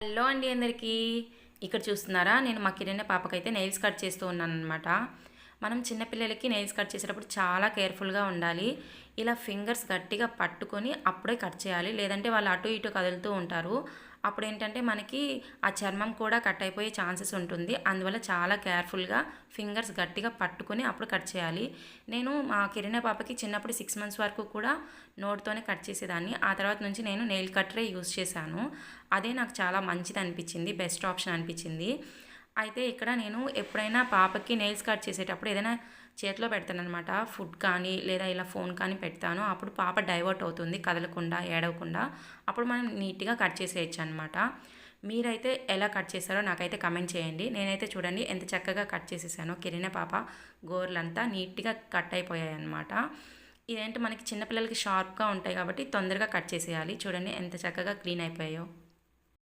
Hello అండి అందరికీ. ఇక్కడ చూస్తున్నారా, నేను మా కిరణ్ పాపకైతే నెయిల్స్ కట్ చేస్తూ ఉన్నానన్నమాట. మనం చిన్నపిల్లలకి నెయిల్స్ కట్ చేసేటప్పుడు చాలా కేర్ఫుల్గా ఉండాలి. ఇలా ఫింగర్స్ గట్టిగా పట్టుకొని అప్పుడే కట్ చేయాలి, లేదంటే వాళ్ళు అటు ఇటు కదులుతూ ఉంటారు. అప్పుడు ఏంటంటే మనకి ఆ చర్మం కూడా కట్ అయిపోయే ఛాన్సెస్ ఉంటుంది. అందువల్ల చాలా కేర్ఫుల్గా ఫింగర్స్ గట్టిగా పట్టుకొని అప్పుడు కట్ చేయాలి. నేను మా కిరణ్ పాపకి చిన్నప్పుడు 6 మంత్స్ వరకు కూడా నోట్తోనే కట్ చేసేదాన్ని. ఆ తర్వాత నుంచి నేను నెయిల్ కట్టరే యూస్ చేశాను. అదే నాకు చాలా మంచిది అనిపించింది, బెస్ట్ ఆప్షన్ అనిపించింది. అయితే ఇక్కడ నేను ఎప్పుడైనా పాపకి నెయిల్స్ కట్ చేసేటప్పుడు ఏదైనా చేతిలో పెడతాననమాట. ఫుడ్ కానీ లేదా ఇలా ఫోన్ కానీ పెడతాను. అప్పుడు పాప డైవర్ట్ అవుతుంది, కదలకుండా ఏడవకుండా. అప్పుడు మనం నీట్గా కట్ చేసేయచ్చు అనమాట. మీరైతే ఎలా కట్ చేస్తారో నాకైతే కమెంట్ చేయండి. నేనైతే చూడండి ఎంత చక్కగా కట్ చేసేసానో. కిరణ్ పాప గోర్లంతా నీట్గా కట్ అయిపోయాయి అనమాట. ఇదేంటి మనకి చిన్నపిల్లలకి షార్ప్గా ఉంటాయి కాబట్టి తొందరగా కట్ చేసేయాలి. చూడండి ఎంత చక్కగా క్లీన్ అయిపోయాయో.